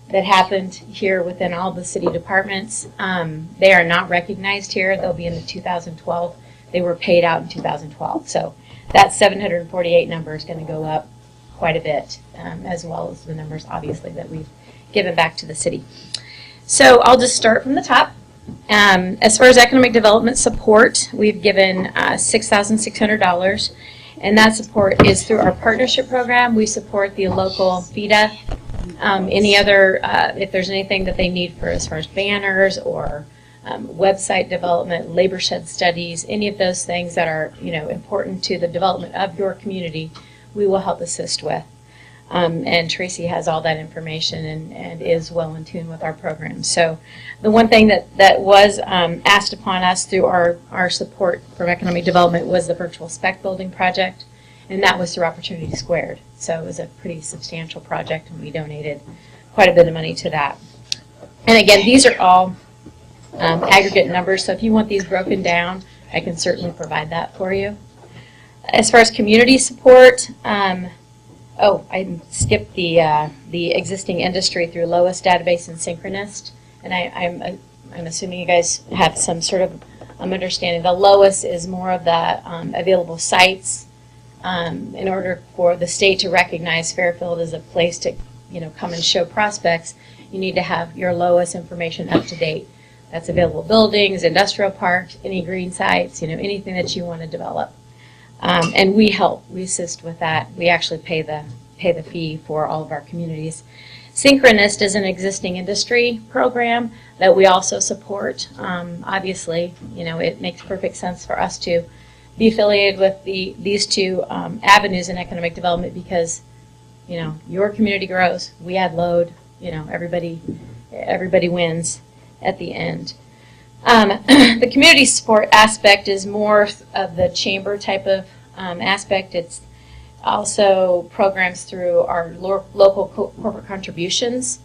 that happened here within all the city departments. They are not recognized here. They'll be in the 2012. They were paid out in 2012. So that 748 number is going to go up quite a bit, as well as the numbers, obviously, that we've given back to the city. So I'll just start from the top. As far as economic development support, we've given $6,600, and that support is through our partnership program. We support the local FIDA. Any other, if there's anything that they need for as far as banners or website development, labor shed studies, any of those things that are important to the development of your community, we will help assist with. And Tracy has all that information and is well in tune with our program. So the one thing that was asked upon us through our support from economic development was the virtual spec building project, and that was through Opportunity Squared. So it was a pretty substantial project, and we donated quite a bit of money to that. And again, these are all aggregate numbers, so if you want these broken down, I can certainly provide that for you. As far as community support, I skipped the existing industry through Lowest Database and Synchronist, and I'm assuming you guys have some sort of understanding. The Lowest is more of the available sites. In order for the state to recognize Fairfield as a place to come and show prospects, you need to have your Lowest information up to date. That's available buildings, industrial parks, any green sites, anything that you want to develop. And we help, we assist with that. We actually pay the fee for all of our communities. Synchronist is an existing industry program that we also support. Obviously, it makes perfect sense for us to be affiliated with these two avenues in economic development because, your community grows, we add load, everybody wins at the end. The community support aspect is more of the chamber type of aspect. It's also programs through our local corporate contributions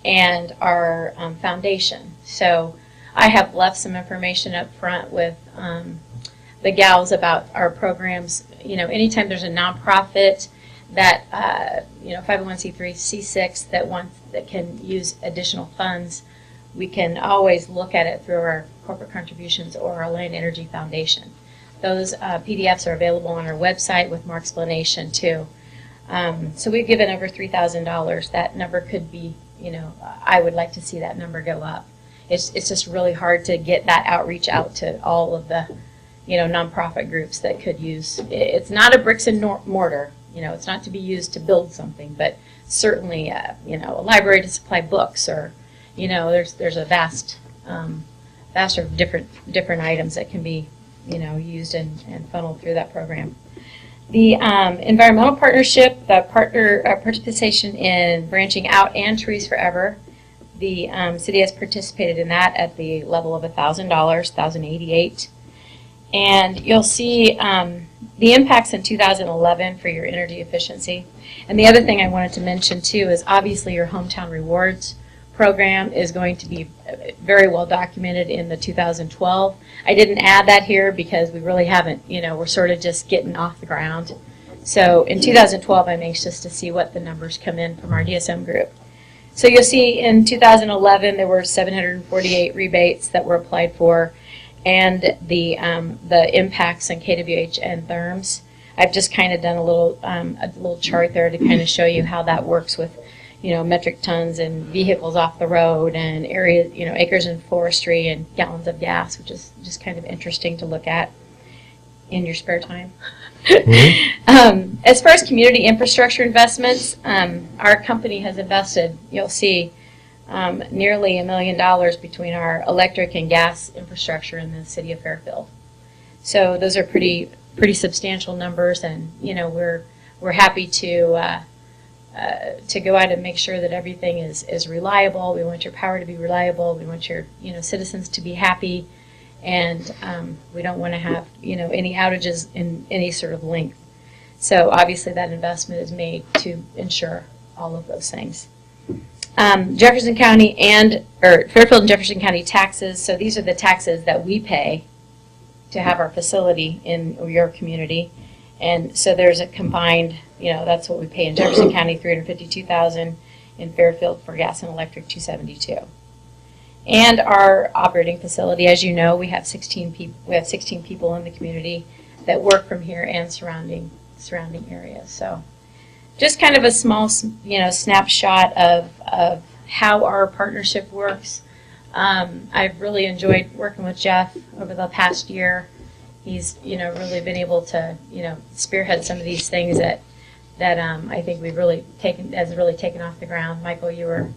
and our foundation. So I have left some information up front with the gals about our programs. Anytime there's a nonprofit that 501c3, C6 that can use additional funds, we can always look at it through our corporate contributions or our Land Energy Foundation. Those PDFs are available on our website with more explanation too. So we've given over $3,000. That number could be, I would like to see that number go up. It's just really hard to get that outreach out to all of the, nonprofit groups that could use. It's not a bricks and mortar. It's not to be used to build something, but certainly, a library to supply books or, there's a vast of different items that can be, used and funneled through that program. The environmental partnership, the participation in branching out and Trees Forever, the city has participated in that at the level of $1,000, $1,088. And you'll see the impacts in 2011 for your energy efficiency. And the other thing I wanted to mention too is obviously your hometown rewards program is going to be very well documented in the 2012. I didn't add that here because we really haven't, we're sort of just getting off the ground. So in 2012, I'm anxious to see what the numbers come in from our DSM group. So you'll see in 2011, there were 748 rebates that were applied for, and the impacts on KWH and therms. I've just kind of done a little chart there to kind of show you how that works with metric tons and vehicles off the road and areas, acres in forestry and gallons of gas, which is just kind of interesting to look at in your spare time. Mm-hmm. As far as community infrastructure investments, our company has invested, you'll see, nearly $1 million between our electric and gas infrastructure in the city of Fairfield. So those are pretty substantial numbers, and we're happy to go out and make sure that everything is reliable. We want your power to be reliable. We want your citizens to be happy, and we don't want to have any outages in any sort of length. So obviously that investment is made to ensure all of those things. Jefferson County Fairfield and Jefferson County taxes. So these are the taxes that we pay to have our facility in your community. And so there's a combined, that's what we pay in Jefferson County, $352,000, in Fairfield for gas and electric 272. And our operating facility, as you know, we have 16 people. We have 16 people in the community that work from here and surrounding areas. So, just kind of a small, snapshot of how our partnership works. I've really enjoyed working with Jeff over the past year. He's, really been able to, spearhead some of these things that I think we've really taken off the ground. Michael, you were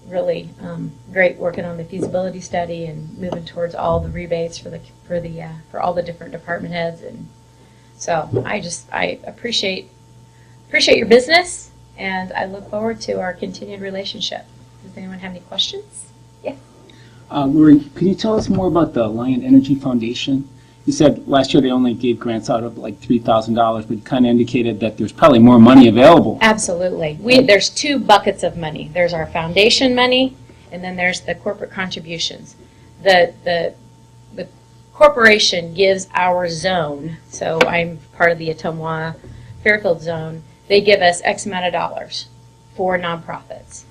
really great working on the feasibility study and moving towards all the rebates for all the different department heads, and so I appreciate your business, and I look forward to our continued relationship. Does anyone have any questions? Yeah. Lori, can you tell us more about the Alliant Energy Foundation? You said last year they only gave grants out of like $3,000, but you kind of indicated that there's probably more money available. Absolutely. There's two buckets of money. There's our foundation money, and then there's the corporate contributions. The corporation gives our zone, so I'm part of the Ottumwa Fairfield zone, they give us X amount of dollars for nonprofits.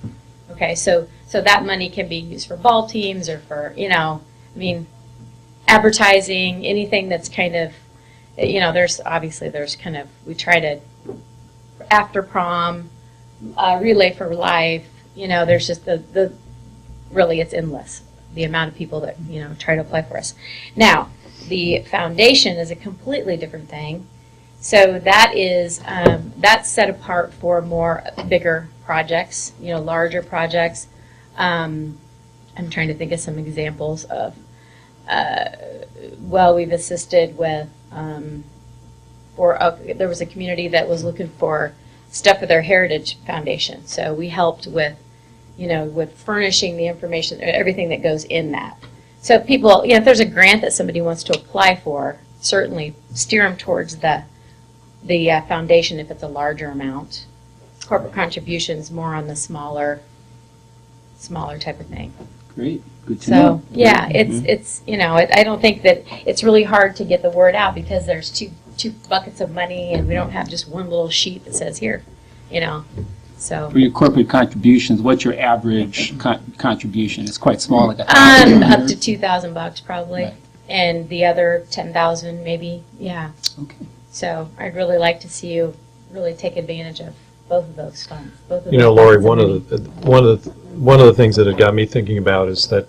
Okay, so that money can be used for ball teams or for, advertising, anything that's kind of, there's kind of, we try to, after prom, relay for life, there's just really it's endless, the amount of people that, try to apply for us. Now, the foundation is a completely different thing. So that is, that's set apart for bigger projects, larger projects. I'm trying to think of some examples of, we've assisted with, there was a community that was looking for stuff for their Heritage Foundation. So we helped with, with furnishing the information, everything that goes in that. So people, if there's a grant that somebody wants to apply for, certainly steer them towards the foundation if it's a larger amount. Corporate contributions more on the smaller type of thing. Great, good to know. So yeah, it's I don't think that it's really hard to get the word out because there's two buckets of money and we don't have just one little sheet that says here, So for your corporate contributions, what's your average contribution? It's quite small, like up to $2,000 probably, right. And the other 10,000 maybe. Yeah. Okay. So I'd really like to see you really take advantage of both of those funds. Lori, one of the things that it got me thinking about is that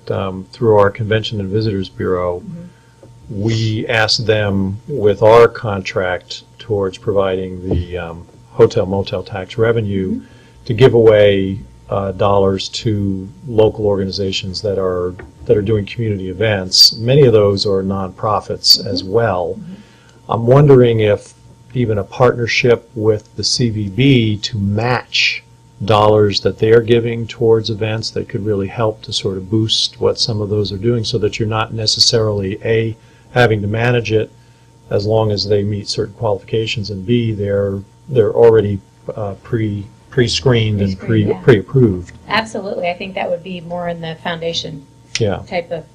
through our Convention and Visitors Bureau, we asked them with our contract towards providing the hotel motel tax revenue to give away dollars to local organizations that are doing community events. Many of those are nonprofits as well. I'm wondering if even a partnership with the CVB to match dollars that they are giving towards events that could really help to sort of boost what some of those are doing, so that you're not necessarily having to manage it as long as they meet certain qualifications, and B, they're already pre-screened and pre-approved. Absolutely, I think that would be more in the foundation type of.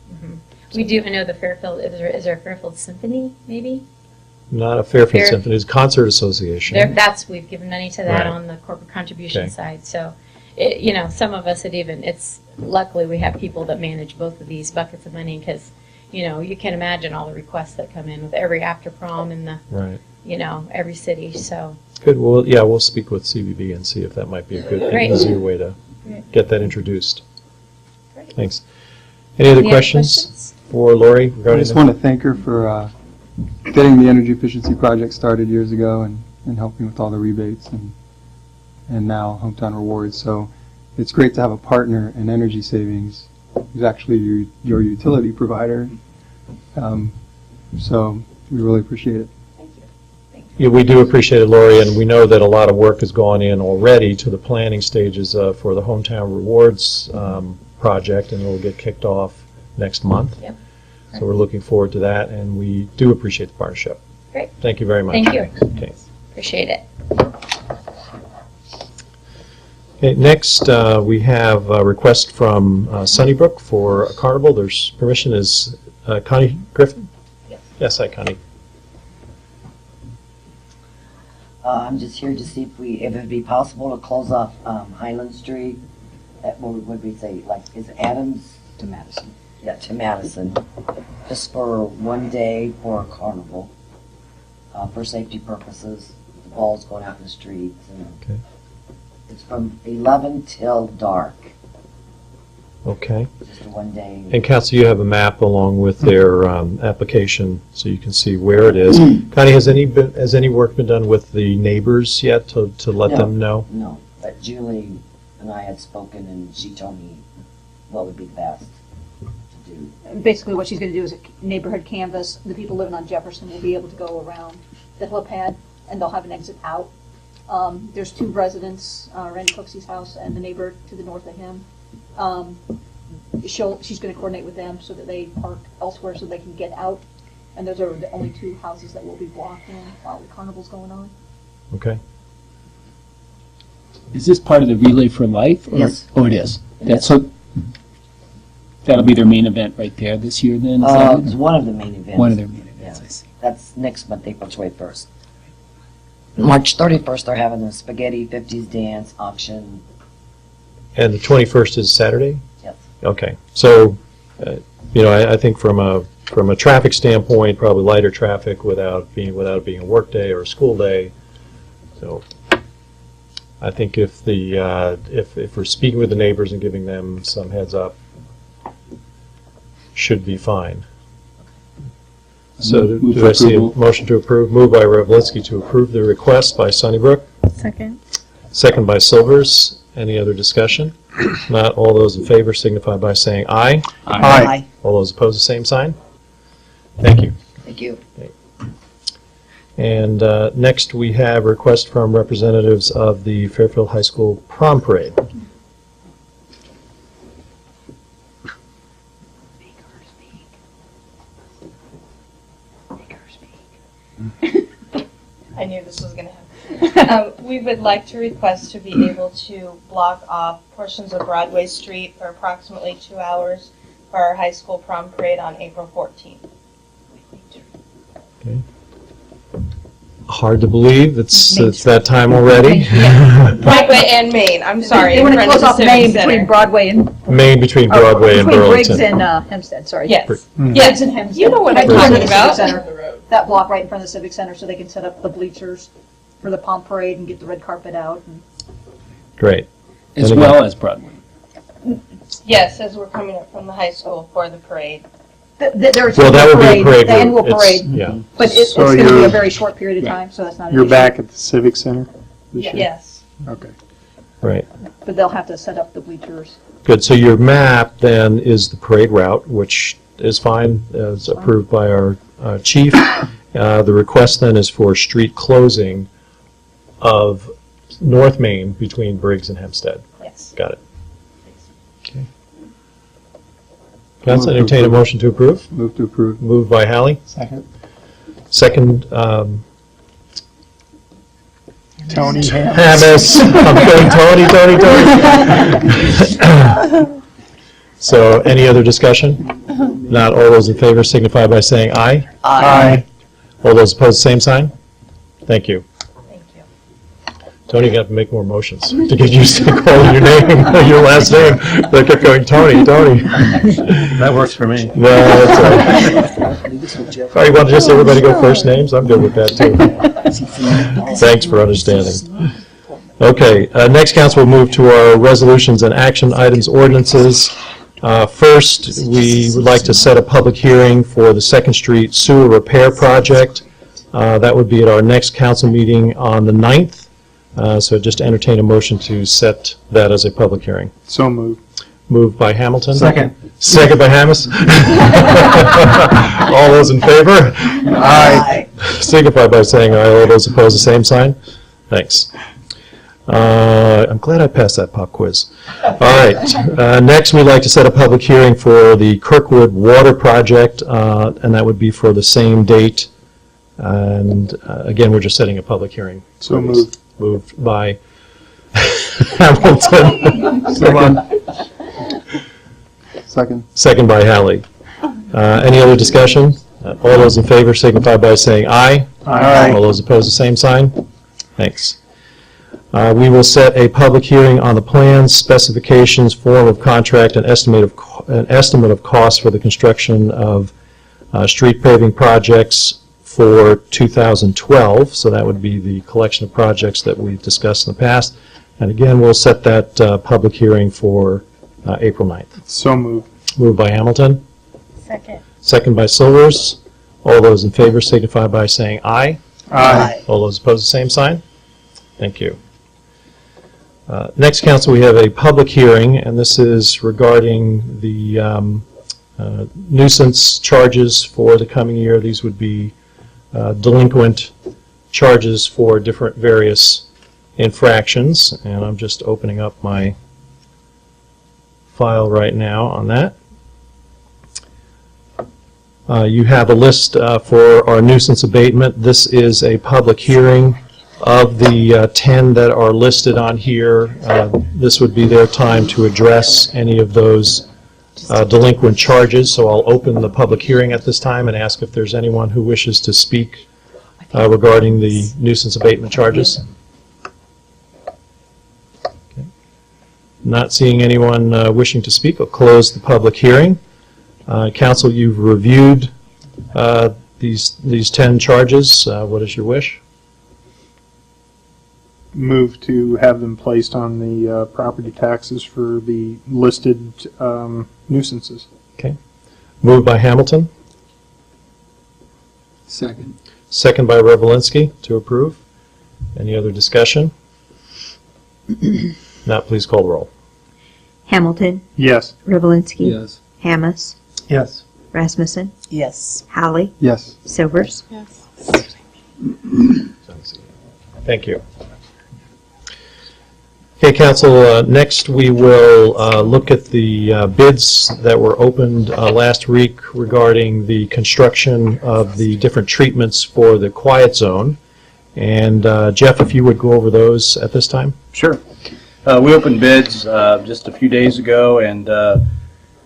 We do know the Fairfield. Is there a Fairfield Symphony maybe? Not a Fairfield Symphony, it's a concert association. We've given money to that on the corporate contribution side. So, some of us luckily we have people that manage both of these buckets of money because, you can imagine all the requests that come in with every after prom in the, every city. So. Good. Well, yeah, we'll speak with CVB and see if that might be a good, easier way to get that introduced. Great. Thanks. Any other questions for Lori regarding? I just want to thank her for getting the energy efficiency project started years ago and helping with all the rebates and now Hometown Rewards. So it's great to have a partner in energy savings who's actually your utility provider. So we really appreciate it. Thank you. Yeah, we do appreciate it, Lori, and we know that a lot of work has gone in already to the planning stages for the Hometown Rewards project, and it will get kicked off next month. Yep. So we're looking forward to that, and we do appreciate the partnership. Great. Thank you very much. Thank you. Okay. Appreciate it. Okay, next we have a request from Sunnybrook for a carnival. There's permission. Is Connie Griffin? Yes. Yes, hi, Connie. I'm just here to see if it'd be possible to close off Highland Street. What would we say? Like, is it Adams? To Madison. Yeah, to Madison, just for one day for a carnival, for safety purposes. The balls going out in the streets, and Okay. it's from 11 till dark. Okay. Just a one day. And Council, you have a map along with their application, so you can see where it is. Connie, has any work been done with the neighbors yet to let No. them know? No, but Julie and I had spoken, and she told me what would be best to do. Basically, what she's going to do is a neighborhood canvas. The people living on Jefferson will be able to go around the helipad, and they'll have an exit out. There's 2 residents, Randy Cooksey's house and the neighbor to the north of him. She's going to coordinate with them so that they park elsewhere so they can get out. And those are the only 2 houses that will be blocked in while the carnival's going on. Okay. Is this part of the Relay for Life? Or, Yes. Oh, it is. That's so. That'll be their main event right there this year. Then is that It's it? one of the main events. One of their main events. Yeah. I see. That's next month, April 21st. March 31st, they're having the Spaghetti 50s dance auction. And the 21st is Saturday? Yes. Okay. So, I think from a traffic standpoint, probably lighter traffic without it being a work day or a school day. So, I think if we're speaking with the neighbors and giving them some heads up, should be fine. So, Move do for I see a approval. motion to approve? Moved by Revlinsky to approve the request by Sunnybrook. Second. Second by Silvers. Any other discussion? Not all those in favor signify by saying aye. Aye. All those opposed, the same sign. Thank you. Thank you. And next we have a request from representatives of the Fairfield High School Prom Parade. I knew this was going to happen. We would like to request to be able to block off portions of Broadway Street for approximately 2 hours for our high school prom parade on April 14th. Okay. Hard to believe it's Main that time already. Broadway and Main, I'm sorry. They in want to front close the off Civic Main Center. between Broadway and... Main between Broadway and between Briggs Burlington. and Hempstead, sorry. Yes. Briggs Yes. and Hempstead. You know what I'm Right in front talking of the Civic about. Center. That block right in front of the Civic Center so they can set up the bleachers for the prom parade and get the red carpet out. And Great. As And well as Broadway. Yes, as we're coming up from the high school for the parade. There's Well, that would be a parade. the annual route. parade. Yeah. But it's So going to be you're- a very short period of time, so that's not an You're issue. back at the Civic Center this year? Yes. Okay. Right. But they'll have to set up the bleachers. Good. So your map then is the parade route, which is fine, as approved by our chief. The request then is for street closing of North Main between Briggs and Hempstead. Yes. Got it. Okay. Council, entertain a motion to approve. Move to approve. Moved by Hallie. Second. Second, Tony Hammis. I'm going Tony. So, any other discussion? Not all those in favor signify by saying aye. Aye. All those opposed, same sign? Thank you. Thank you. Tony, you got to make more motions to get used to calling your name, your last name. They kept going, Tony, Tony. That works for me. No, that's all right. All right, you want to just everybody go first names? I'm good with that, too. Thanks for understanding. Okay, next, council will move to our resolutions and action items ordinances. First, we would like to set a public hearing for the 2nd Street Sewer Repair Project. That would be at our next council meeting on the 9th. So just entertain a motion to set that as a public hearing. So moved. Moved by Hamilton. Second. Second by Hammis. All those in favor? Aye. Signify by saying aye. All those opposed, the same sign. Thanks. I'm glad I passed that pop quiz. All right. Next, we'd like to set a public hearing for the Kirkwood Water Project, and that would be for the same date. And again, we're just setting a public hearing. So moved. Moved by Hamilton. Second. Second by Hallie. Any other discussion? All those in favor signify by saying aye. Aye. All those opposed, the same sign. Thanks. We will set a public hearing on the plans, specifications, form of contract, and estimate of cost for the construction of street paving projects for 2012. So that would be the collection of projects that we've discussed in the past. And again, we'll set that public hearing for April 9th. So moved. Moved by Hamilton. Second. Second by Silvers. All those in favor signify by saying aye. Aye. All those opposed, the same sign. Thank you. Next, council, we have a public hearing, and this is regarding the nuisance charges for the coming year. These would be delinquent charges for different various infractions, and I'm just opening up my file right now on that. You have a list for our nuisance abatement. This is a public hearing. Of the 10 that are listed on here, this would be their time to address any of those delinquent charges. So I'll open the public hearing at this time and ask if there's anyone who wishes to speak regarding the nuisance abatement charges. Okay. Not seeing anyone wishing to speak, I'll close the public hearing. Council, you've reviewed these 10 charges. What is your wish? Move to have them placed on the property taxes for the listed nuisances. Okay. Moved by Hamilton. Second. Second by Revelinsky to approve. Any other discussion? Not, please call the roll. Hamilton, Yes. Revelinsky, Yes. Hamas, Yes. Rasmussen, Yes. Howley, Yes. Silvers. Yes. Thank you. Okay, Council, next we will look at the bids that were opened last week regarding the construction of the different treatments for the quiet zone. And Jeff, if you would go over those at this time. Sure. We opened bids just a few days ago, and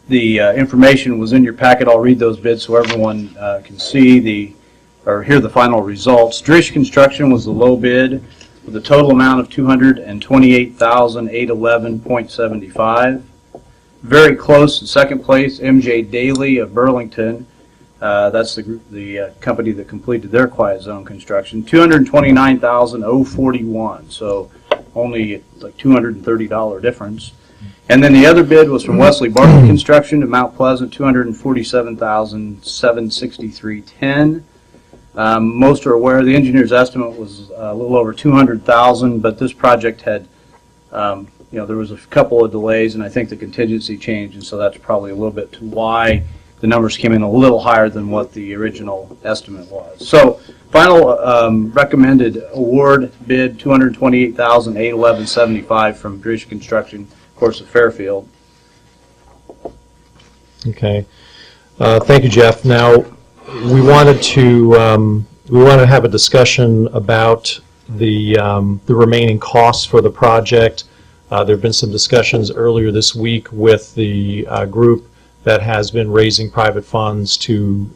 the information was in your packet. I'll read those bids so everyone can see or hear the final results. Drish Construction was the low bid with a total amount of $228,811.75. Very close in second place, MJ Daly of Burlington. That's the company that completed their quiet zone construction. $229,041. So only like $230 difference. And then the other bid was from Wesley Barton Construction of Mount Pleasant, $247,763.10. Most are aware the engineer's estimate was a little over $200,000, but this project had, there was a couple of delays, and I think the contingency changed, and so that's probably a little bit to why the numbers came in a little higher than what the original estimate was. So final recommended award bid $228,811.75 from Drish Construction, of course, of Fairfield. Okay. Thank you, Jeff. Now, we wanted to have a discussion about the remaining costs for the project. There have been some discussions earlier this week with the group that has been raising private funds to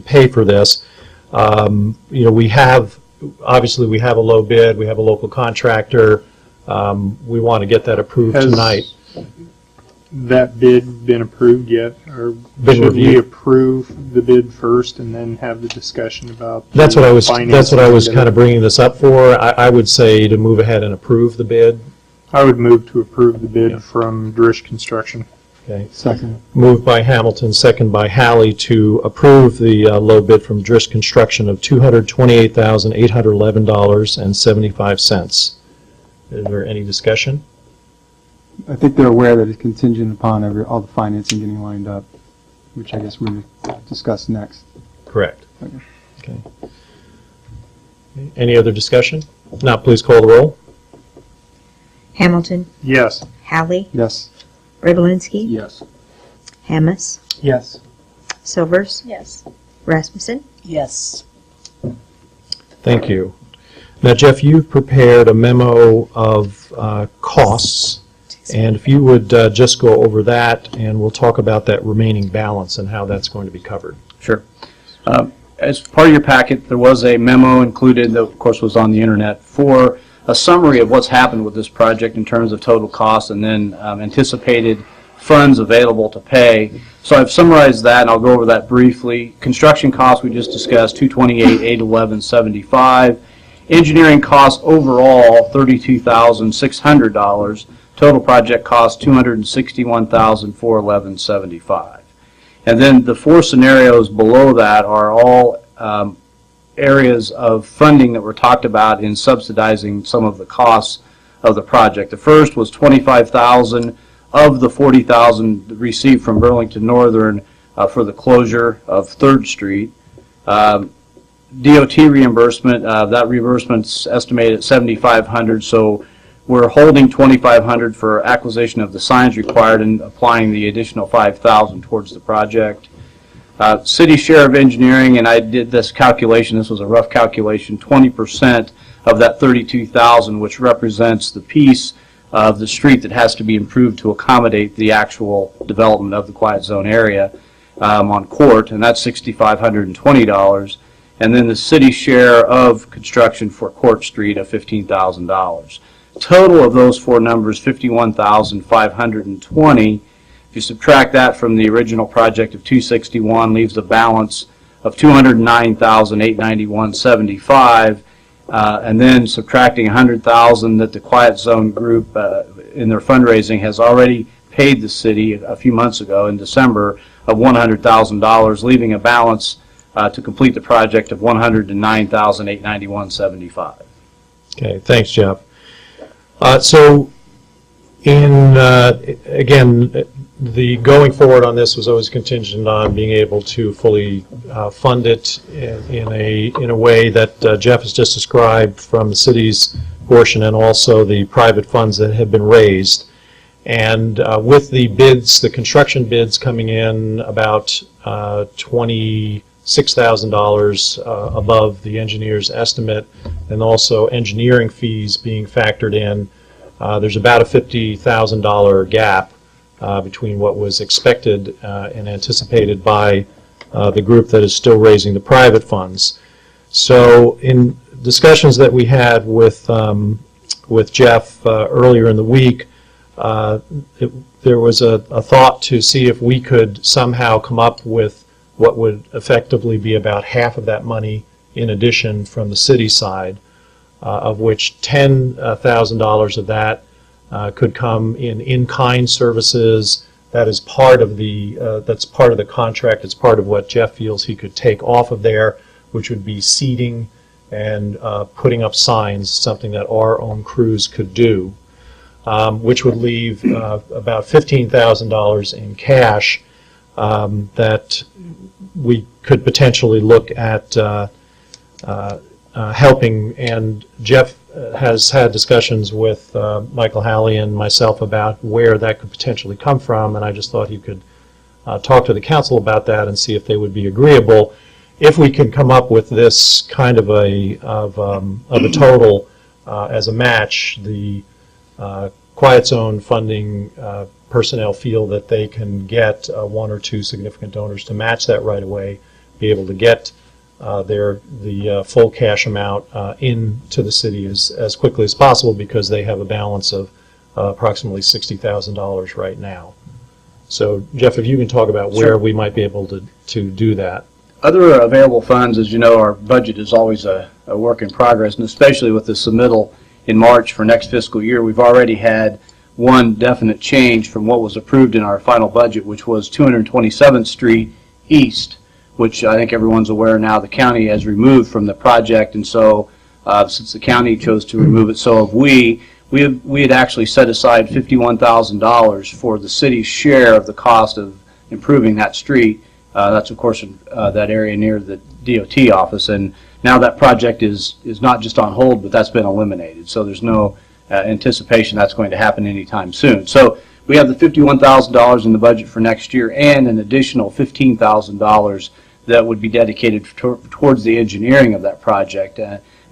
pay for this. We have a low bid. We have a local contractor. We want to get that approved tonight. That bid been approved yet, or Been should we reviewed. approve the bid first and then have the discussion about? That's what I was financing? kind of bringing this up for. I would say to move ahead and approve the bid. I would move to approve the bid Yeah. from Drish Construction. Okay. Second. Moved by Hamilton, second by Halley to approve the low bid from Drish Construction of $228,811.75. Is there any discussion? I think they're aware that it's contingent upon all the financing getting lined up, which I guess we would discuss next. Correct. Okay. Okay. Any other discussion? If not, please call the roll. Hamilton, Yes. Howley, Yes. Revelinsky, Yes. Hamas, Yes. Silvers, Yes. Rasmussen. Yes. Thank you. Now, Jeff, you've prepared a memo of costs, and if you would just go over that, and we'll talk about that remaining balance and how that's going to be covered. Sure. As part of your packet, there was a memo included that, of course, was on the internet for a summary of what's happened with this project in terms of total cost and then anticipated funds available to pay. So I've summarized that, and I'll go over that briefly. Construction costs we just discussed, $228,811.75. Engineering costs overall, $32,600. Total project cost, $261,411.75. And then the four scenarios below that are all areas of funding that were talked about in subsidizing some of the costs of the project. The first was $25,000 of the $40,000 received from Burlington Northern for the closure of 3rd Street. DOT reimbursement, that reimbursement's estimated at $7,500, so we're holding $2,500 for acquisition of the signs required and applying the additional $5,000 towards the project. City share of engineering, and I did this calculation, this was a rough calculation, 20% of that $32,000, which represents the piece of the street that has to be improved to accommodate the actual development of the quiet zone area on Court, and that's $6,520. And then the city share of construction for Court Street of $15,000. Total of those four numbers, $51,520. If you subtract that from the original project of $261, leaves a balance of $209,891.75. And then subtracting $100,000 that the Quiet Zone group in their fundraising has already paid the city a few months ago in December of $100,000, leaving a balance to complete the project of $109,891.75. Okay, thanks, Jeff. So, again, the going forward on this was always contingent on being able to fully fund it in a way that Jeff has just described from the city's portion and also the private funds that have been raised. And with the bids, the construction bids coming in about $26,000 above the engineer's estimate, and also engineering fees being factored in, there's about a $50,000 gap between what was expected and anticipated by the group that is still raising the private funds. So in discussions that we had with Jeff earlier in the week, there was a thought to see if we could somehow come up with what would effectively be about half of that money in addition from the city side, of which $10,000 of that could come in-kind services. That is part of the that's part of the contract. It's part of what Jeff feels he could take off of there, which would be seating and putting up signs, something that our own crews could do, which would leave about $15,000 in cash that we could potentially look at helping. And Jeff has had discussions with Michael Halley and myself about where that could potentially come from, and I just thought he could talk to the council about that and see if they would be agreeable. If we can come up with this kind of a total as a match, the Quiet Zone funding personnel feel that they can get one or two significant donors to match that right away, be able to get the full cash amount into the city as quickly as possible, because they have a balance of approximately $60,000 right now. So, Jeff, if you can talk about where we might be able to do that. Other available funds, as you know, our budget is always a work in progress, and especially with the submittal in March for next fiscal year, we've already had one definite change from what was approved in our final budget, which was 227th Street East, which I think everyone's aware now the county has removed from the project, and so since the county chose to remove it, so have we. We had actually set aside $51,000 for the city's share of the cost of improving that street. That's, of course, that area near the DOT office, and now that project is not just on hold, but that's been eliminated. So there's no anticipation that's going to happen anytime soon. So we have the $51,000 in the budget for next year and an additional $15,000 that would be dedicated towards the engineering of that project.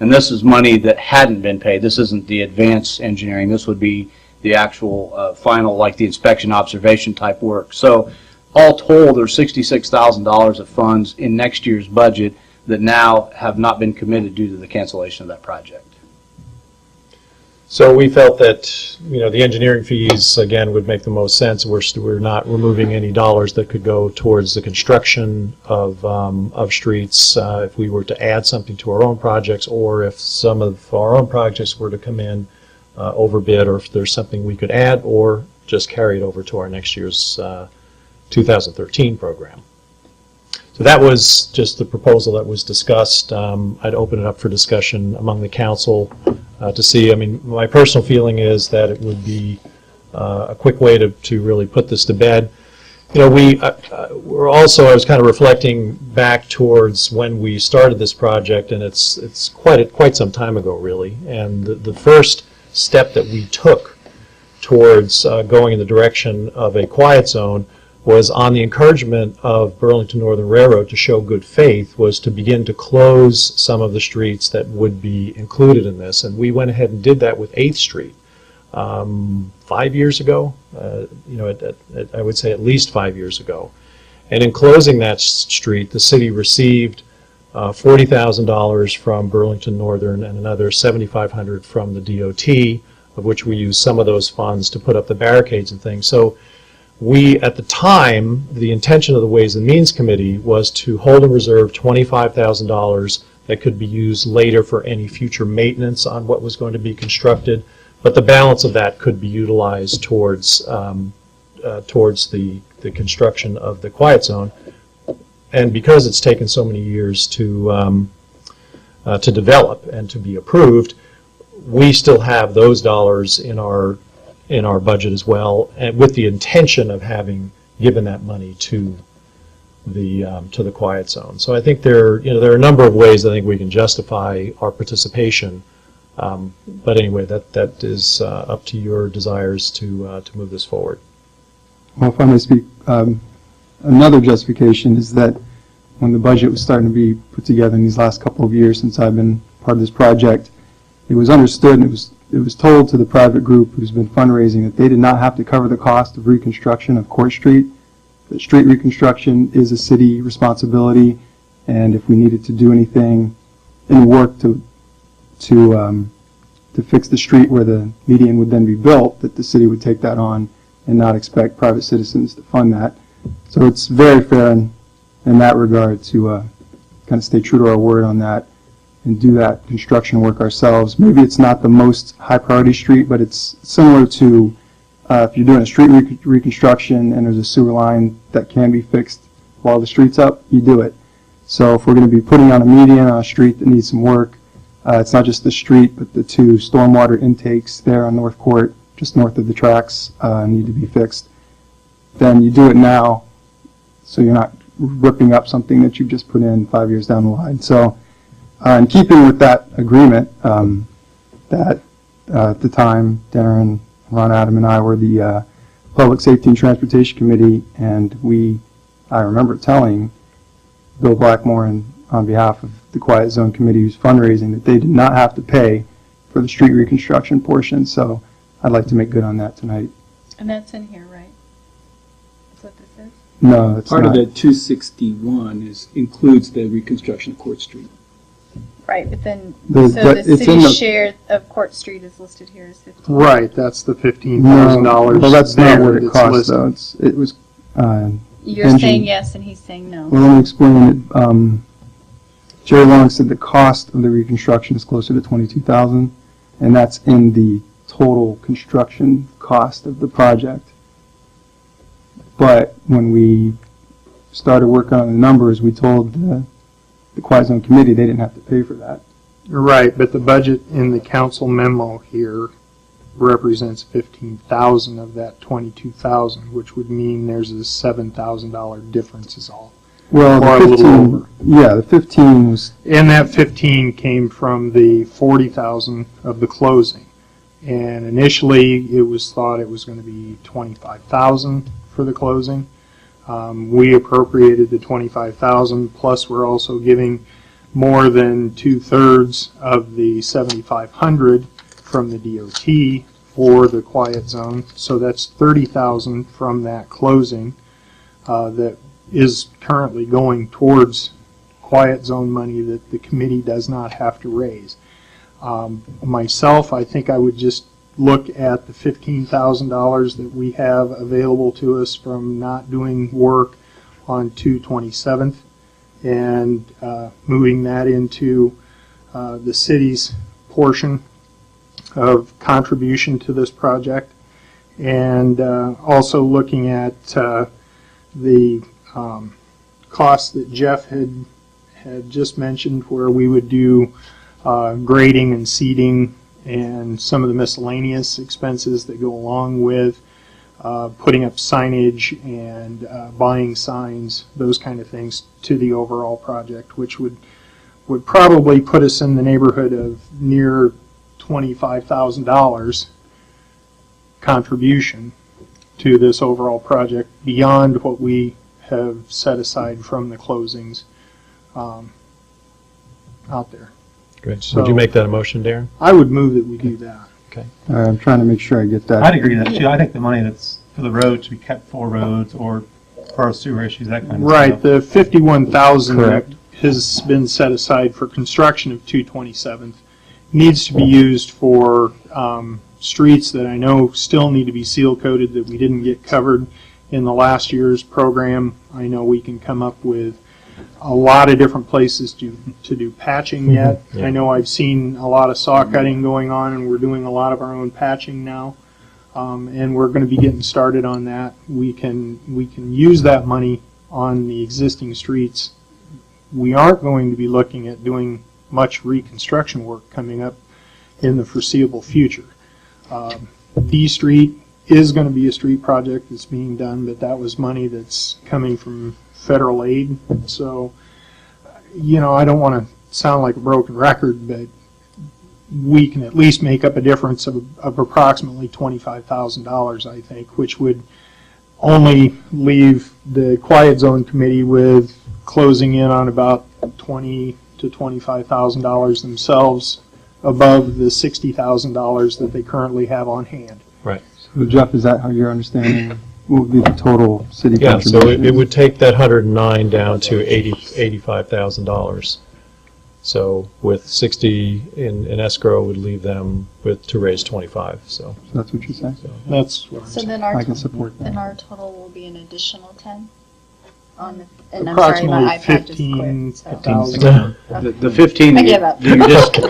And this is money that hadn't been paid. This isn't the advanced engineering. This would be the actual final, like the inspection observation type work. So all told, there's $66,000 of funds in next year's budget that now have not been committed due to the cancellation of that project. So we felt that, you know, the engineering fees, again, would make the most sense. We're not removing any dollars that could go towards the construction of streets if we were to add something to our own projects, or if some of our own projects were to come in overbid, or if there's something we could add, or just carry it over to our next year's 2013 program. So that was just the proposal that was discussed. I'd open it up for discussion among the council to see. I mean, my personal feeling is that it would be a quick way to really put this to bed. You know, we're also, I was kind of reflecting back towards when we started this project, and it's quite some time ago, really. And the first step that we took towards going in the direction of a quiet zone was on the encouragement of Burlington Northern Railroad to show good faith, was to begin to close some of the streets that would be included in this. And we went ahead and did that with 8th Street 5 years ago, you know, I would say at least 5 years ago. And in closing that street, the city received $40,000 from Burlington Northern and another $7,500 from the DOT, of which we used some of those funds to put up the barricades and things. So we, at the time, the intention of the Ways and Means Committee was to hold in reserve $25,000 that could be used later for any future maintenance on what was going to be constructed, but the balance of that could be utilized towards the construction of the quiet zone. And because it's taken so many years to develop and to be approved, we still have those dollars in our budget as well, and with the intention of having given that money to the quiet zone. So I think there are a number of ways I think we can justify our participation. But anyway, that is up to your desires to move this forward. Well, if I may speak, another justification is that when the budget was starting to be put together in these last couple of years since I've been part of this project, it was understood and it was told to the private group who's been fundraising that they did not have to cover the cost of reconstruction of Court Street. That street reconstruction is a city responsibility, and if we needed to do anything, any work to fix the street where the median would then be built, that the city would take that on and not expect private citizens to fund that. So it's very fair in that regard to kind of stay true to our word on that and do that construction work ourselves. Maybe it's not the most high priority street, but it's similar to if you're doing a street reconstruction and there's a sewer line that can be fixed while the street's up, you do it. So if we're going to be putting on a median on a street that needs some work, it's not just the street, but the 2 stormwater intakes there on North Court, just north of the tracks, need to be fixed. Then you do it now, so you're not ripping up something that you've just put in 5 years down the line. So in keeping with that agreement, that at the time, Darren, Ron Adam, and I were the Public Safety and Transportation Committee, and I remember telling Bill Blackmore on behalf of the Quiet Zone Committee who's fundraising that they did not have to pay for the street reconstruction portion, so I'd like to make good on that tonight. And that's in here, right? That's what this is? No, it's Part not. of the 261 includes the reconstruction of Court Street. Right, but then, The- so that- the it's in city's the- share of Court Street is listed here as 15. Right, that's the $15,000. Well, that's not what it that's costs, listed. though. It was. You're engine- saying yes, and he's saying no. Well, let me explain it. Jerry Long said the cost of the reconstruction is closer to $22,000, and that's in the total construction cost of the project. But when we started working on the numbers, we told the Quiet Zone Committee they didn't have to pay for that. Right, but the budget in the council memo here represents 15,000 of that 22,000, which would mean there's a $7,000 difference is all. Well, Or a the little 15, over. yeah, the 15 was, And that 15 came from the 40,000 of the closing. And initially, it was thought it was going to be 25,000 for the closing. We appropriated the 25,000, plus we're also giving more than 2/3 of the 7,500 from the DOT for the quiet zone. So that's 30,000 from that closing that is currently going towards quiet zone money that the committee does not have to raise. Myself, I think I would just look at the $15,000 that we have available to us from not doing work on 2/27th and moving that into the city's portion of contribution to this project, and also looking at the costs that Jeff had just mentioned, where we would do grading and seeding and some of the miscellaneous expenses that go along with putting up signage and buying signs, those kind of things, to the overall project, which would probably put us in the neighborhood of near $25,000 contribution to this overall project beyond what we have set aside from the closings out there. Great. So would you make that a motion, Darren? I would move that we do that. Okay. I'm trying to make sure I get that. I'd agree with that too. I think the money that's for the roads should be kept for roads or for our sewer issues, that kind of Right. stuff. The $51,000 that Correct. has been set aside for construction of 2/27th needs to be used for streets that I know still need to be seal coated that we didn't get covered in the last year's program. I know we can come up with a lot of different places to do patching yet. Yeah. I know I've seen a lot of saw cutting going on, and we're doing a lot of our own patching now. And we're going to be getting started on that. We can use that money on the existing streets. We aren't going to be looking at doing much reconstruction work coming up in the foreseeable future. D Street is going to be a street project that's being done, but that was money that's coming from federal aid. So, I don't want to sound like a broken record, but we can at least make up a difference of approximately $25,000, I think, which would only leave the Quiet Zone Committee with closing in on about $20,000 to $25,000 themselves above the $60,000 that they currently have on hand. Right. So Jeff, is that how you're understanding what would be the total city Yeah, so contribution? it would take that 109 down to $85,000. So with 60 in escrow would leave them to raise 25. So That's what you're saying? That's what I'm So saying. then I can support that. then our total will be an additional 10 on the, and I'm sorry, my iPad just quit. So. The 15, I that give up. you're just, the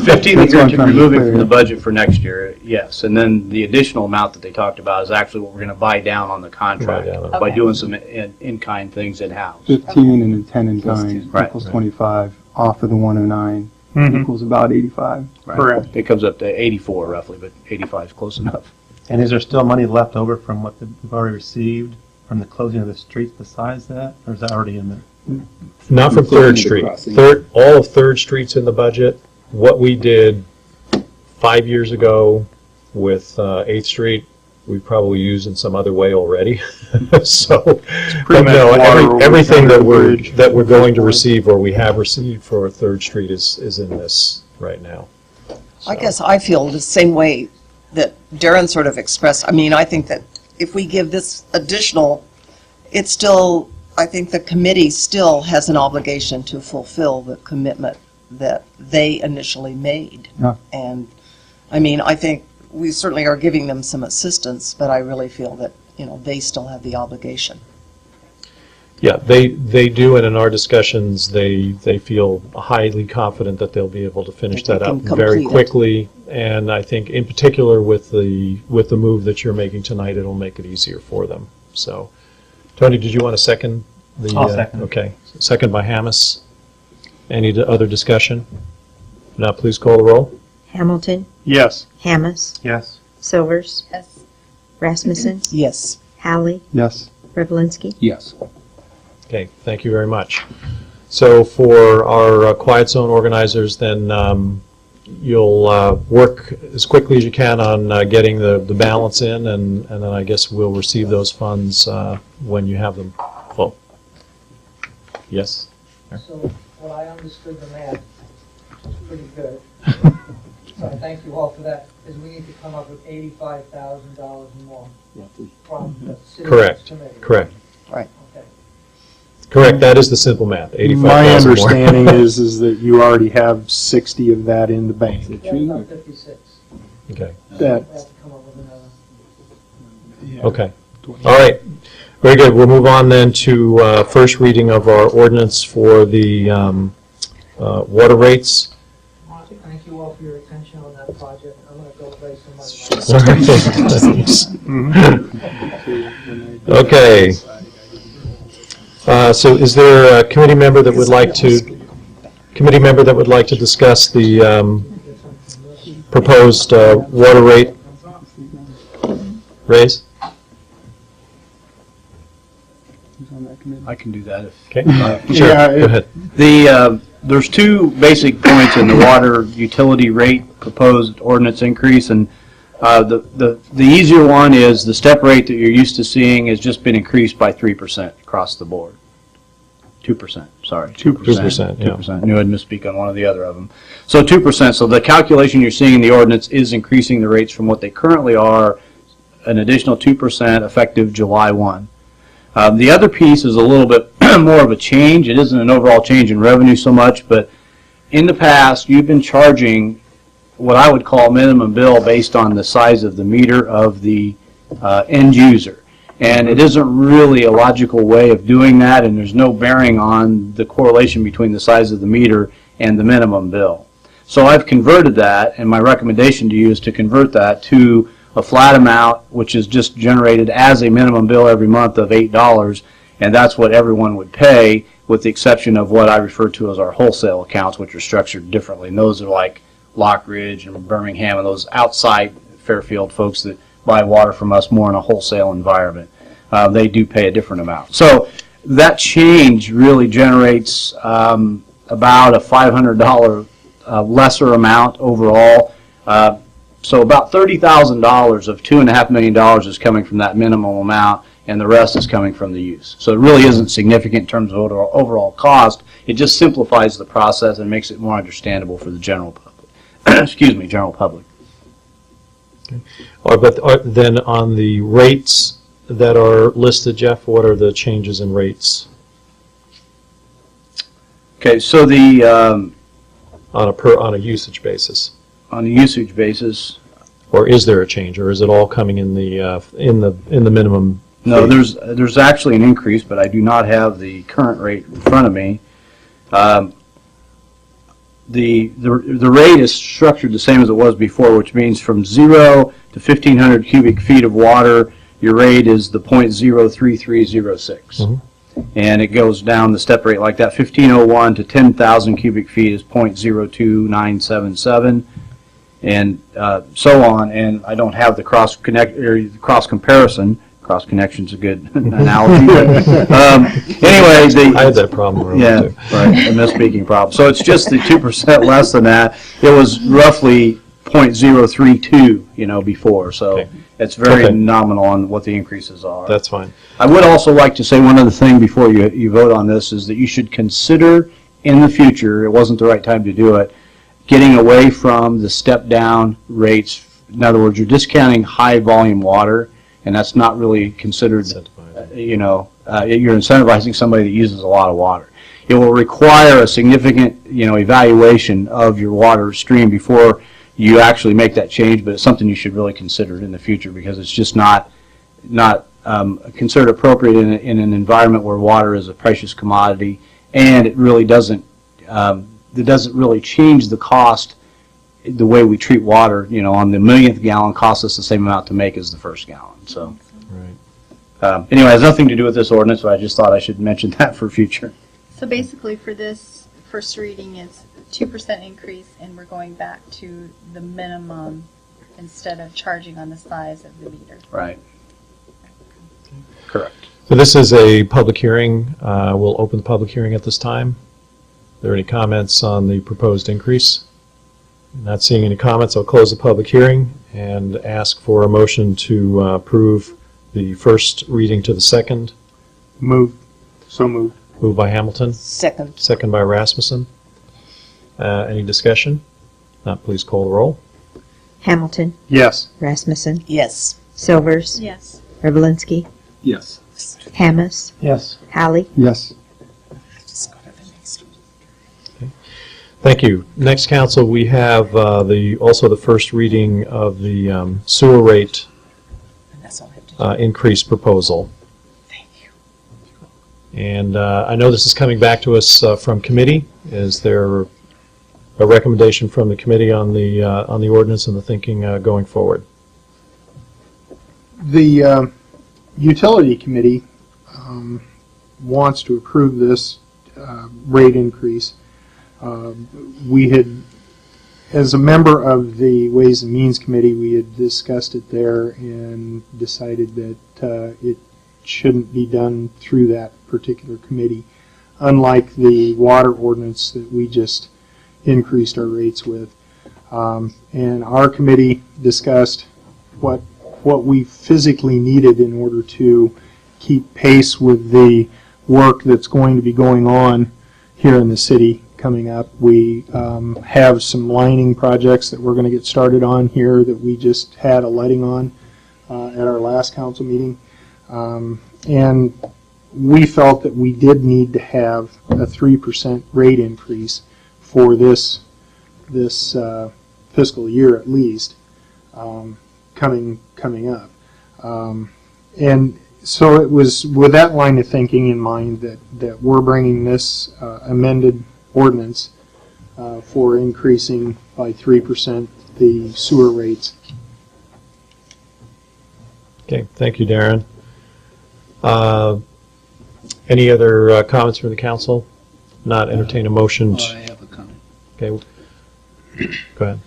15 that That's why I'm you're trying to be removing clear. from the budget for next year, yes. And then the additional amount that they talked about is actually what we're going to buy down on the contract Buy down. by Okay. doing some in-kind things in-house. 15 and then 10 in kind Right. equals 25 off of the 109 Mhm. equals about 85. Right. Correct. It comes up to 84 roughly, but 85 is close enough. And is there still money left over from what we've already received from the closing of the streets besides that, or is that already in there? not from Including Third the Street. crossing. All of Third Street's in the budget. What we did 5 years ago with 8th Street, we probably used in some other way already. So, pretty but no, much water over everything that Bridge. we're going to receive or we have received for Third Street is in this right now. I So- guess I feel the same way that Darren sort of expressed. I mean, I think that if we give this additional, it's still, I think the committee still has an obligation to fulfill the commitment that they initially made. Yeah. And, I mean, I think we certainly are giving them some assistance, but I really feel that, they still have the obligation. Yeah, they do, and in our discussions, they feel highly confident that they'll be able to finish That that they up can very complete it. quickly. And I think, in particular, with the move that you're making tonight, it'll make it easier for them. So, Tony, did you want to second the? I'll second. Okay, second by Hamas. Any other discussion? Now, please call the roll. Hamilton, Yes. Hamas, Yes. Silvers, Yes. Rasmussen, Yes. Hallie, Yes. Revelinsky. Yes. Okay, thank you very much. So for our Quiet Zone organizers, then you'll work as quickly as you can on getting the balance in, and then I guess we'll receive those funds when you have them full. Yes? So what I understood the math, which is pretty good, so I thank you all for that, is we need to come up with $85,000 more Roughly. from the city Correct, committee. correct. Okay. Correct, that is the simple math, 85,000 My more. understanding is that you already have 60 of that in the bank. Yeah, about 56. Okay, That, We'll have to come up with another. okay. All right, very good. We'll move on then to first reading of our ordinance for the water rates. Thank you all for your attention on that project. I'm going to go raise some money. Okay. So is there a committee member that would like to discuss the proposed water rate raise? I can do that if. Okay. Sure. Yeah, Go ahead. There's two basic points in the water utility rate proposed ordinance increase, and the easier one is the step rate that you're used to seeing has just been increased by 3% across the board. 2%, sorry. 2%, yeah. 2%. Knew I'd misspeak on one or the other of them. So 2%. So the calculation you're seeing in the ordinance is increasing the rates from what they currently are, an additional 2% effective July 1. The other piece is a little bit more of a change. It isn't an overall change in revenue so much, but in the past, you've been charging what I would call minimum bill based on the size of the meter of the end user. And it isn't really a logical way of doing that, and there's no bearing on the correlation between the size of the meter and the minimum bill. So I've converted that, and my recommendation to you is to convert that to a flat amount, which is just generated as a minimum bill every month of $8, and that's what everyone would pay, with the exception of what I refer to as our wholesale accounts, which are structured differently. And those are like Lockridge and Birmingham and those outside Fairfield folks that buy water from us more in a wholesale environment. They do pay a different amount. So that change really generates about a $500 lesser amount overall. So about $30,000 of $2.5 million is coming from that minimum amount, and the rest is coming from the use. So it really isn't significant in terms of overall cost. It just simplifies the process and makes it more understandable for the general public. Excuse me, general public. Okay. But then on the rates that are listed, Jeff, what are the changes in rates? Okay, so the on a usage basis. On a usage basis. Or is there a change, or is it all coming in the minimum? No, there's actually an increase, but I do not have the current rate in front of me. The rate is structured the same as it was before, which means from 0 to 1,500 cubic feet of water, your rate is the 0.03306. Mm-hmm. And it goes down the step rate like that. 1,501 to 10,000 cubic feet is 0.02977, and so on. And I don't have the cross comparison. Cross connection's a good analogy. Anyway, I had that problem. Yeah, right, a misspeaking problem. So it's just the 2% less than that. It was roughly 0.032, before. So okay. It's very nominal on what the increases are. That's fine. I would also like to say one other thing before you vote on this is that you should consider in the future, it wasn't the right time to do it, getting away from the step-down rates. In other words, you're discounting high-volume water, and that's not really considered, you're incentivizing somebody that uses a lot of water. It will require a significant, evaluation of your water stream before you actually make that change, but it's something you should really consider in the future because it's just not considered appropriate in an environment where water is a precious commodity, and it really doesn't really change the cost. The way we treat water, on the millionth gallon costs us the same amount to make as the first gallon. So, right. Anyway, it has nothing to do with this ordinance, but I just thought I should mention that for future. So basically, for this first reading, it's 2% increase, and we're going back to the minimum instead of charging on the size of the meter. Right. Correct. So this is a public hearing. We'll open the public hearing at this time. Are there any comments on the proposed increase? Not seeing any comments, I'll close the public hearing and ask for a motion to approve the first reading to the second. Move. So moved. Moved by Hamilton. Second. Second by Rasmussen. Any discussion? Not, please call the roll. Hamilton. Yes. Rasmussen. Yes. Silvers. Yes. Revelinsky. Yes. Hammes. Yes. Hallie. Yes. Thank you. Next, council, we have also the first reading of the sewer rate increase proposal. Thank you. And I know this is coming back to us from committee. Is there a recommendation from the committee on the ordinance and the thinking going forward? The utility committee wants to approve this rate increase. We had, as a member of the Ways and Means Committee, we had discussed it there and decided that it shouldn't be done through that particular committee, unlike the water ordinance that we just increased our rates with. And our committee discussed what we physically needed in order to keep pace with the work that's going to be going on here in the city coming up. We have some lining projects that we're going to get started on here that we just had a letting on at our last council meeting. And we felt that we did need to have a 3% rate increase for this fiscal year at least coming up. And so it was with that line of thinking in mind that we're bringing this amended ordinance for increasing by 3% the sewer rates. Okay, thank you, Darren. Any other comments from the council? Not entertain a motion. I have a comment. Okay, go ahead.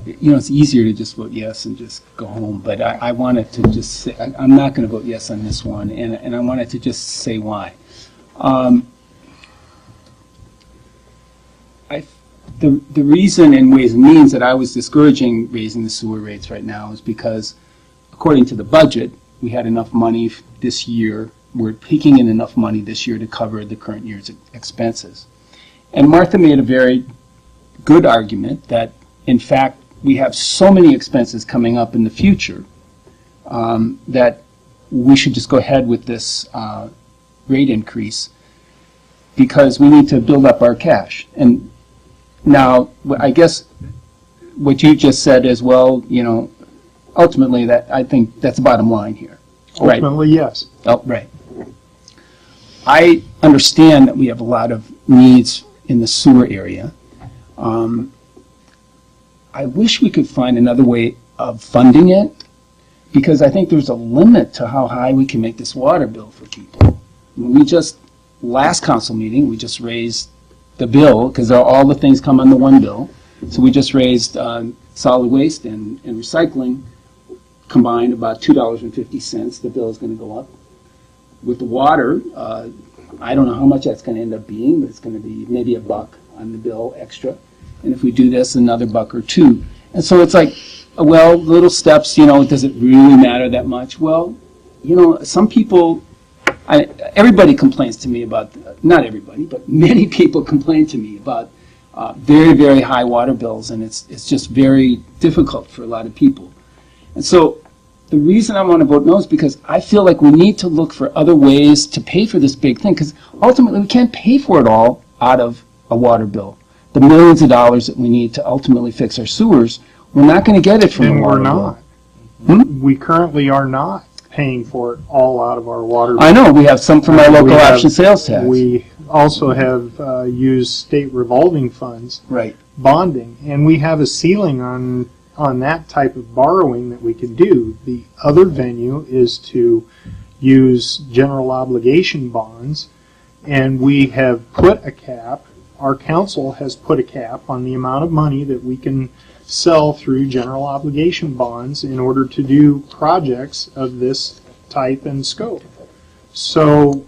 You know, it's easier to just vote yes and just go home, but I wanted to just say, I'm not going to vote yes on this one, and I wanted to just say why. The reason in Ways and Means that I was discouraging raising the sewer rates right now is because, according to the budget, we had enough money this year. We're taking in enough money this year to cover the current year's expenses. And Martha made a very good argument that, in fact, we have so many expenses coming up in the future that we should just go ahead with this rate increase because we need to build up our cash. And now, I guess what you just said is, well, you know, ultimately that I think that's the bottom line here. Ultimately, right? Yes. Oh, right. I understand that we have a lot of needs in the sewer area. I wish we could find another way of funding it because I think there's a limit to how high we can make this water bill for people. We just, last council meeting, we just raised the bill because all the things come on the one bill. So we just raised solid waste and recycling combined about $2.50. The bill is going to go up. With the water, I don't know how much that's going to end up being, but it's going to be maybe $1 on the bill extra. And if we do this, another $1 or $2. And so it's like, well, little steps, you know, does it really matter that much? Well, you know, some people, everybody complains to me about, not everybody, but many people complain to me about very, very high water bills, and it's just very difficult for a lot of people. And so the reason I want to vote no is because I feel like we need to look for other ways to pay for this big thing, because ultimately we can't pay for it all out of a water bill. The millions of dollars that we need to ultimately fix our sewers, we're not going to get it from the water bill. And we're not. We currently are not paying for it all out of our water bill. I know, we have some from our local option sales tax. We also have used state revolving funds, right, bonding, and we have a ceiling on that type of borrowing that we can do. The other venue is to use general obligation bonds, and we have put a cap. Our council has put a cap on the amount of money that we can sell through general obligation bonds in order to do projects of this type and scope. So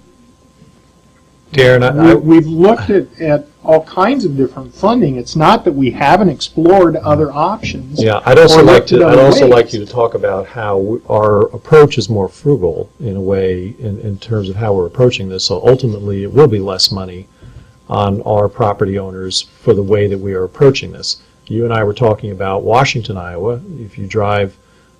Darren, we've looked at all kinds of different funding. It's not that we haven't explored other options. Yeah, I'd also like you to talk about how our approach is more frugal in a way in terms of how we're approaching this. So ultimately, it will be less money on our property owners for the way that we are approaching this. You and I were talking about Washington, Iowa. If you drive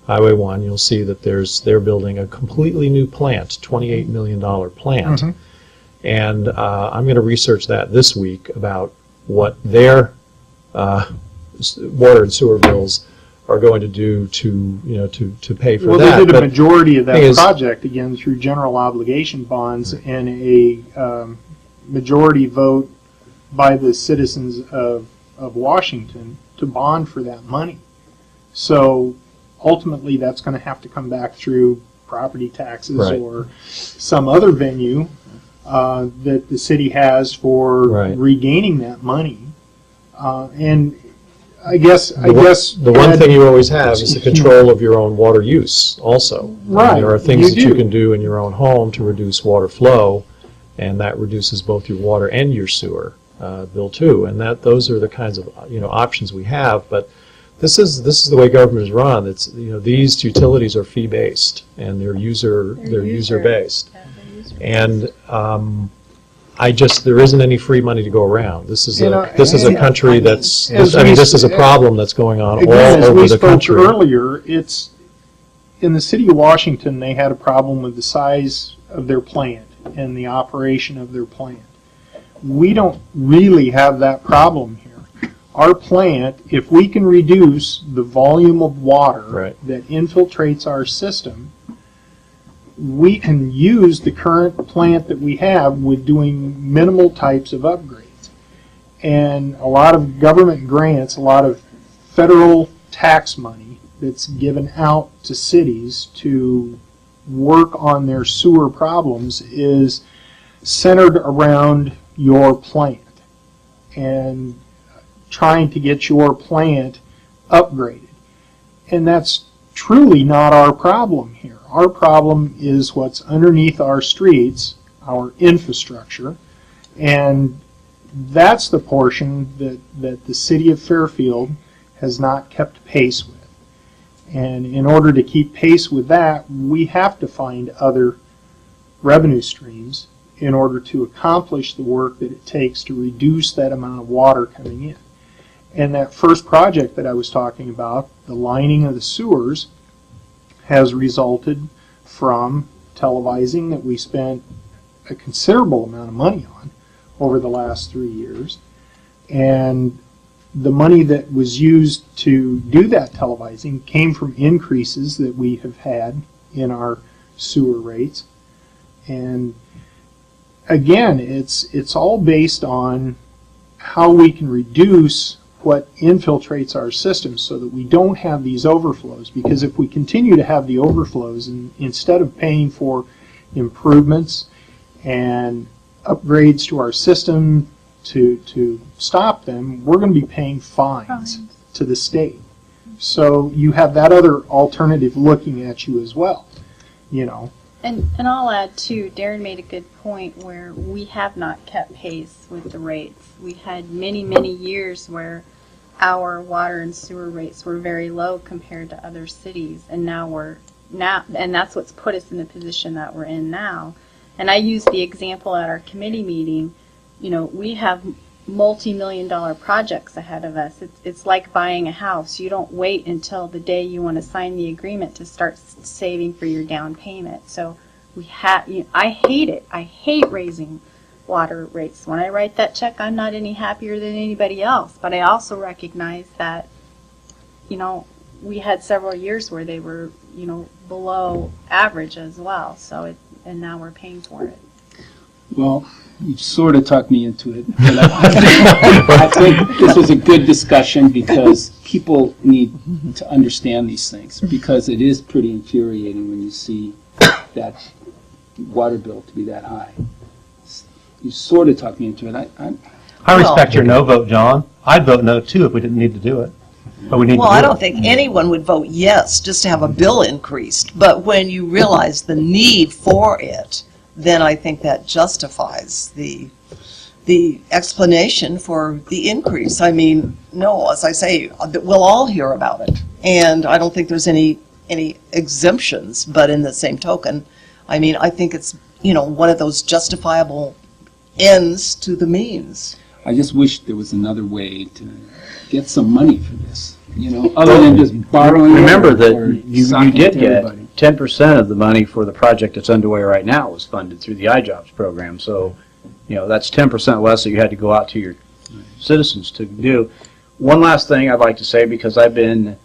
Highway 1, you'll see that they're building a completely new plant, $28 million plant. Mm-hmm. And I'm going to research that this week about what their water and sewer bills are going to do to pay for that. Well, they did a But majority of that thing is- project, again, through general obligation bonds and a majority vote by the citizens of Washington to bond for that money. So ultimately, that's going to have to come back through property taxes Right. or some other venue that the city has for Right. regaining that money. And I guess the one thing you always have is the control of your own water use also. Right, There are things you that you do. can do in your own home to reduce water flow, and that reduces both your water and your sewer bill too. And those are the kinds of options we have. But this is the way government is run. It's these utilities are fee based and they're user based. Yeah, they're user-based. And there isn't any free money to go around. This is a country this is a problem that's going on Again, all as over we the spoke country. earlier, it's in the city of Washington. They had a problem with the size of their plant and the operation of their plant. We don't really have that problem here. Our plant, if we can reduce the volume of water Right. that infiltrates our system, we can use the current plant that we have with doing minimal types of upgrades. And a lot of government grants, a lot of federal tax money that's given out to cities to work on their sewer problems is centered around your plant and trying to get your plant upgraded. And that's truly not our problem here. Our problem is what's underneath our streets, our infrastructure, and that's the portion that the city of Fairfield has not kept pace with. And in order to keep pace with that, we have to find other revenue streams in order to accomplish the work that it takes to reduce that amount of water coming in. And that first project that I was talking about, the lining of the sewers, has resulted from televising that we spent a considerable amount of money on over the last 3 years. And the money that was used to do that televising came from increases that we have had in our sewer rates. And again, it's all based on how we can reduce what infiltrates our system so that we don't have these overflows. Because if we continue to have the overflows, and instead of paying for improvements and upgrades to our system to stop them, we're going to be paying fines to the state. So you have that other alternative looking at you as well, And I'll add too, Darren made a good point where we have not kept pace with the rates. We had many, many years where our water and sewer rates were very low compared to other cities, and and that's what's put us in the position that we're in now. And I used the example at our committee meeting. We have multi-million-dollar projects ahead of us. It's like buying a house. You don't wait until the day you want to sign the agreement to start saving for your down payment. So I hate it. I hate raising water rates. When I write that check, I'm not any happier than anybody else. But I also recognize that, we had several years where they were, below average as well. So and now we're paying for it. Well, you sort of talked me into it. But I think this was a good discussion because people need to understand these things, because it is pretty infuriating when you see that water bill to be that high. You sort of talked me into it. I respect your no vote, John. I'd vote no too if we didn't need to do it. But we need to do I it. don't think anyone would vote yes just to have a bill increased. But when you realize the need for it, then I think that justifies the explanation for the increase. I mean, no, as I say, we'll all hear about it. And I don't think there's any exemptions, but in the same token, I mean, I think it's, one of those justifiable ends to the means. I just wish there was another way to get some money for this, other than just borrowing. Remember or that you socking did to get everybody. 10% of the money for the project that's underway right now was funded through the iJobs program. So that's 10% less that you had to go out to your citizens to do. One last thing I'd like to say, because I've been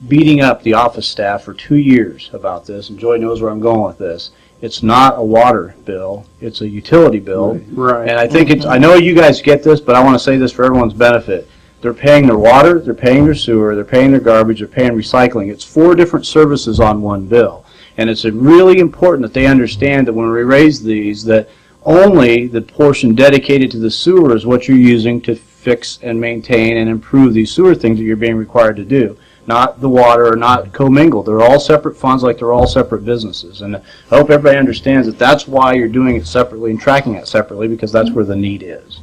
beating up the office staff for 2 years about this, and Joy knows where I'm going with this. It's not a water bill, it's a utility bill. Right. And I think I know you guys get this, but I want to say this for everyone's benefit. They're paying their water, they're paying their sewer, they're paying their garbage, they're paying recycling. It's 4 different services on one bill. And it's really important that they understand that when we raise these, that only the portion dedicated to the sewer is what you're using to fix and maintain and improve these sewer things that you're being required to do. Not the water, or not commingled. They're all separate funds, like they're all separate businesses. And I hope everybody understands that that's why you're doing it separately and tracking it separately, because that's where the need is.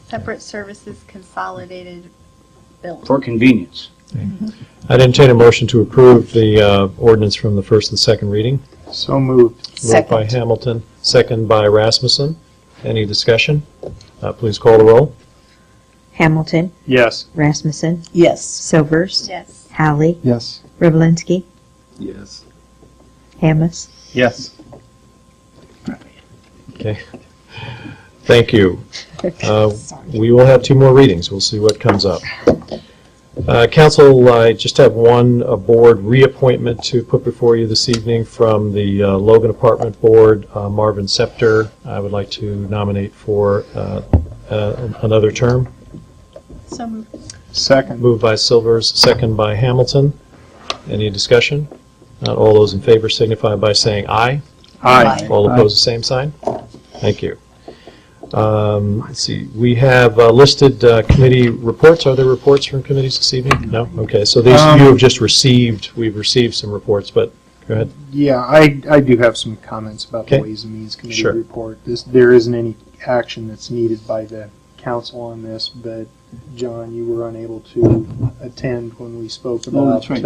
Separate services, consolidated bills. For convenience. I'd entertain a motion to approve the ordinance from the first and second reading. So moved. Moved by Hamilton, second by Rasmussen. Any discussion? Please call the roll. Hamilton, Yes. Rasmussen, Yes. Silvers, Yes. Hallie, Yes. Rivlinsky, Yes. Hamas. Yes. Okay. Thank you. We will have 2 more readings. We'll see what comes up. Council, I just have one board reappointment to put before you this evening from the Logan Apartment Board. Marvin Scepter, I would like to nominate for another term. So moved. Second. Moved by Silvers, second by Hamilton. Any discussion? Not all those in favor signify by saying aye. Aye. All opposed, the same sign. Thank you. Let's see. We have listed committee reports. Are there reports from committees this evening? No? Okay. So these you have just received. We've received some reports, but go ahead. Yeah, I do have some comments about the Okay. Ways and Means Committee Sure. report. There isn't any action that's needed by the council on this, but John, you were unable to attend when we spoke about that's right.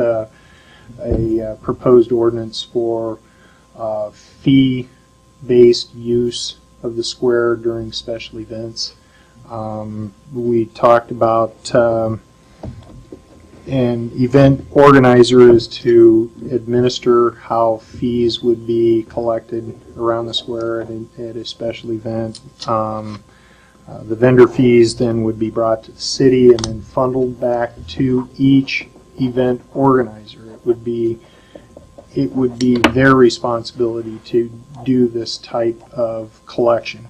a proposed ordinance for fee-based use of the square during special events. We talked about an event organizer is to administer how fees would be collected around the square at a special event. The vendor fees then would be brought to the city and then funneled back to each event organizer. It would be their responsibility to do this type of collection.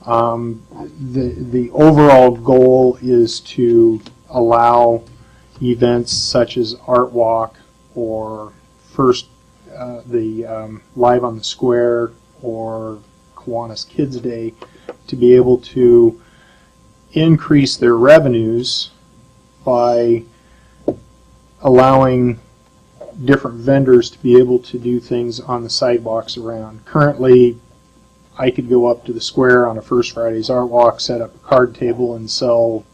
The overall goal is to allow events such as Art Walk or the Live on the Square or Kiwanis Kids Day to be able to increase their revenues by allowing different vendors to be able to do things on the sidewalks around. Currently, I could go up to the square on a First Friday's Art Walk, set up a card table, and sell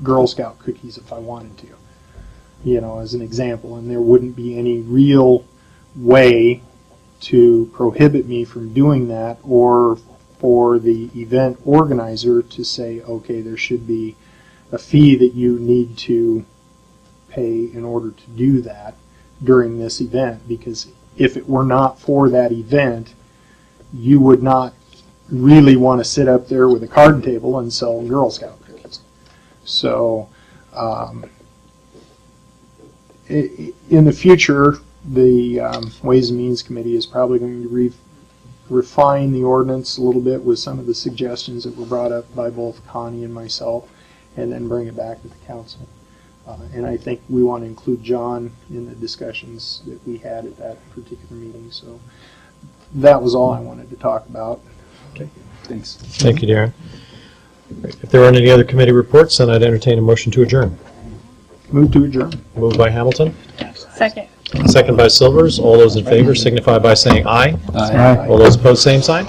Girl Scout cookies if I wanted to, as an example, and there wouldn't be any real way to prohibit me from doing that, or for the event organizer to say, okay, there should be a fee that you need to pay in order to do that during this event, because if it were not for that event, you would not really want to sit up there with a card table and sell Girl Scout cookies. So in the future, the Ways and Means Committee is probably going to refine the ordinance a little bit with some of the suggestions that were brought up by both Connie and myself, and then bring it back to the council. And I think we want to include John in the discussions that we had at that particular meeting. So that was all I wanted to talk about. Okay, thanks. Thank you, Darren. If there aren't any other committee reports, then I'd entertain a motion to adjourn. Move to adjourn. Moved by Hamilton, Second. second by Silvers. All those in favor signify by saying aye. Aye. All those opposed, same sign.